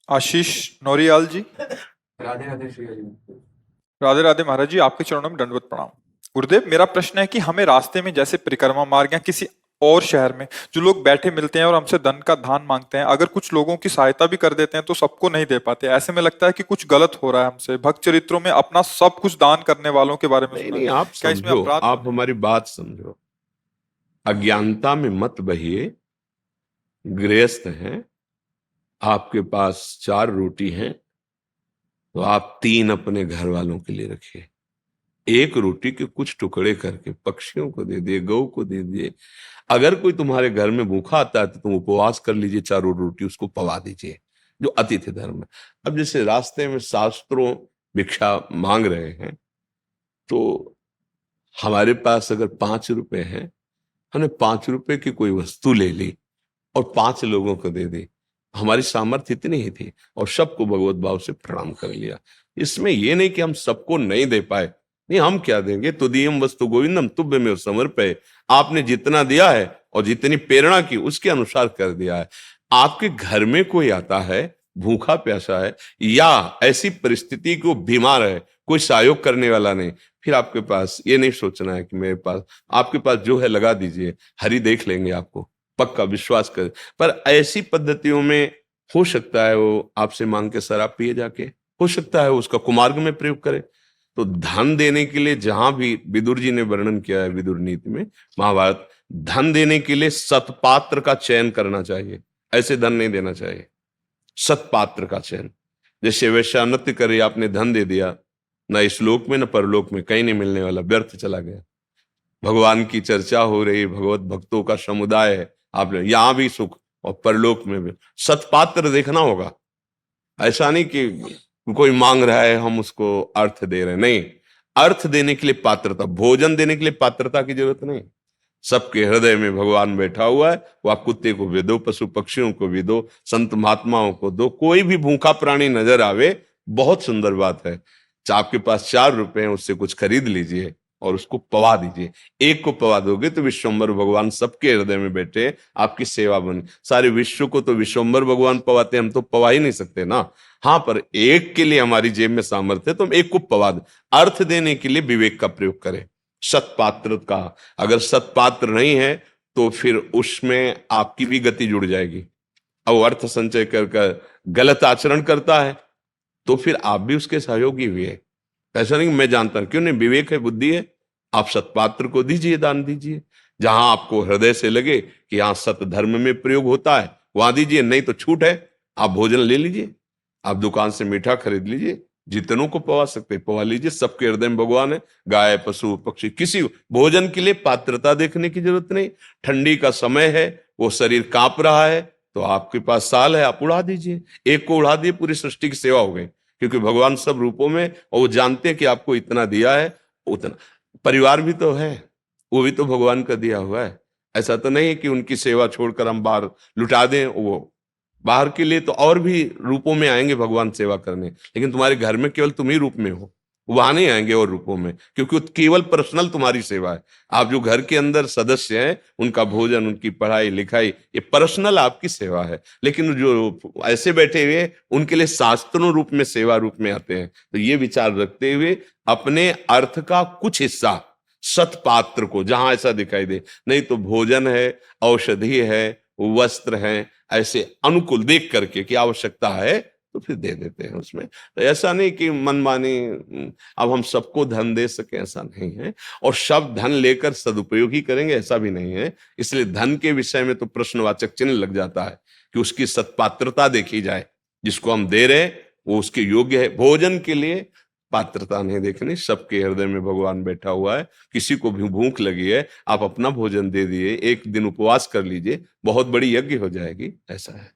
आशीष नौरियाल जी। राधे राधे श्री हरि। राधे राधे महाराज जी, आपके चरणों में दंडवत प्रणाम। गुरुदेव, मेरा प्रश्न है कि हमें रास्ते में जैसे परिक्रमा मार्ग या किसी और शहर में जो लोग बैठे मिलते हैं और हमसे धन का दान मांगते हैं, अगर कुछ लोगों की सहायता भी कर देते हैं तो सबको नहीं दे पाते। ऐसे में लगता है कि कुछ गलत हो रहा है हमसे। भक्त चरित्रों में अपना सब कुछ दान करने वालों के बारे में नहीं सुना नहीं, है। आप क्या इसमें समझो, अपराध तो आप नहीं? हमारी बात समझो। अज्ञानता में मत बहिए। गृहस्थ हैं, आपके पास 4 रोटी हैं, तो आप 3 अपने घर वालों के लिए रखिए। 1 रोटी के कुछ टुकड़े करके पक्षियों को दे दिए, गौ को दे दिए। अगर कोई तुम्हारे घर में भूखा आता है तो तुम उपवास कर लीजिए, 4 रोटी उसको पवा दीजिए, जो अतिथि धर्म है। अब जैसे रास्ते में शास्त्रों भिक्षा मांग रहे हैं, तो हमारे पास अगर 5 रुपए हैं, हमने 5 रुपए की कोई वस्तु ले ली और 5 लोगों को दे दी। हमारी सामर्थ्य इतनी ही थी और सबको भगवत भाव से प्रणाम कर लिया। इसमें ये नहीं कि हम सबको नहीं दे पाए। नहीं, हम क्या देंगे? तुदीयम वस्तु गोविंदम तुभ्यमेव समर्पये। आपने जितना दिया है और जितनी प्रेरणा की उसके अनुसार कर दिया है। आपके घर में कोई आता है, भूखा प्यासा है, या ऐसी परिस्थिति को बीमार है, कोई सहयोग करने वाला नहीं, फिर आपके पास ये नहीं सोचना है कि मेरे पास, आपके पास जो है लगा दीजिए, हरि देख लेंगे आपको, पक्का विश्वास कर। पर ऐसी पद्धतियों में हो सकता है वो आपसे मांग के शराब पिए जाके, हो सकता है उसका कुमार्ग में प्रयोग करे। तो धन देने के लिए, जहां भी विदुर जी ने वर्णन किया है विदुर नीति में, महाभारत, धन देने के लिए सत्पात्र का चयन करना चाहिए। ऐसे धन नहीं देना चाहिए, सत्पात्र का चयन। जैसे वैश्यानृत्य करे, आपने धन दे दिया, न इस लोक में न परलोक में, कहीं नहीं मिलने वाला, व्यर्थ चला गया। भगवान की चर्चा हो रही, भगवत भक्तों का समुदाय है, आपने यहां भी सुख और परलोक में भी। सत्पात्र देखना होगा। ऐसा नहीं कि कोई मांग रहा है हम उसको अर्थ दे रहे हैं, नहीं। अर्थ देने के लिए पात्रता, भोजन देने के लिए पात्रता की जरूरत नहीं। सबके हृदय में भगवान बैठा हुआ है। वो आप कुत्ते को भी दो, पशु पक्षियों को भी दो, संत महात्माओं को दो, कोई भी भूखा प्राणी नजर आवे, बहुत सुंदर बात है। आपके पास 4 रुपए हैं, उससे कुछ खरीद लीजिए और उसको पवा दीजिए। एक को पवा दोगे तो विश्वम्भर भगवान सबके हृदय में बैठे, आपकी सेवा बन। सारे विश्व को तो विश्वम्भर भगवान पवाते, हम तो पवा ही नहीं सकते ना। हाँ, पर एक के लिए हमारी जेब में सामर्थ्य है तो हम एक को पवा दे। अर्थ देने के लिए विवेक का प्रयोग करें, सत्पात्र का। अगर सत्पात्र नहीं है तो फिर उसमें आपकी भी गति जुड़ जाएगी। अब अर्थ संचय कर गलत आचरण करता है तो फिर आप भी उसके सहयोगी हुए। ऐसा नहीं मैं जानता, क्यों नहीं, विवेक है, बुद्धि है, आप सत्पात्र को दीजिए, दान दीजिए। जहां आपको हृदय से लगे कि यहां सत धर्म में प्रयोग होता है वहां दीजिए। नहीं तो छूट है, आप भोजन ले लीजिए, आप दुकान से मीठा खरीद लीजिए, जितनों को पवा सकते पवा लीजिए। सबके हृदय में भगवान है, गाय पशु पक्षी, किसी भोजन के लिए पात्रता देखने की जरूरत नहीं। ठंडी का समय है, वो शरीर कांप रहा है, तो आपके पास साल है, आप उड़ा दीजिए। एक को उड़ा दिए, पूरी सृष्टि की सेवा हो गई, क्योंकि भगवान सब रूपों में, और वो जानते हैं कि आपको इतना दिया है उतना। परिवार भी तो है, वो भी तो भगवान का दिया हुआ है। ऐसा तो नहीं है कि उनकी सेवा छोड़कर हम बाहर लुटा दें। वो बाहर के लिए तो और भी रूपों में आएंगे भगवान सेवा करने, लेकिन तुम्हारे घर में केवल तुम ही रूप में हो, वहां नहीं आएंगे और रूपों में, क्योंकि केवल पर्सनल तुम्हारी सेवा है। आप जो घर के अंदर सदस्य हैं, उनका भोजन, उनकी पढ़ाई लिखाई, ये पर्सनल आपकी सेवा है। लेकिन जो ऐसे बैठे हुए, उनके लिए शास्त्रों रूप में, सेवा रूप में आते हैं। तो ये विचार रखते हुए अपने अर्थ का कुछ हिस्सा सत्पात्र को, जहां ऐसा दिखाई दे, नहीं तो भोजन है, औषधि है, वस्त्र है, ऐसे अनुकूल देख करके कि आवश्यकता है तो फिर दे देते हैं उसमें। तो ऐसा नहीं कि मनमानी अब हम सबको धन दे सके, ऐसा नहीं है। और सब धन लेकर सदुपयोग ही करेंगे, ऐसा भी नहीं है। इसलिए धन के विषय में तो प्रश्नवाचक चिन्ह लग जाता है कि उसकी सत्पात्रता देखी जाए, जिसको हम दे रहे हैं वो उसके योग्य है। भोजन के लिए पात्रता नहीं देखनी, सबके हृदय में भगवान बैठा हुआ है। किसी को भी भूख लगी है, आप अपना भोजन दे दिए, एक दिन उपवास कर लीजिए, बहुत बड़ी यज्ञ हो जाएगी। ऐसा है।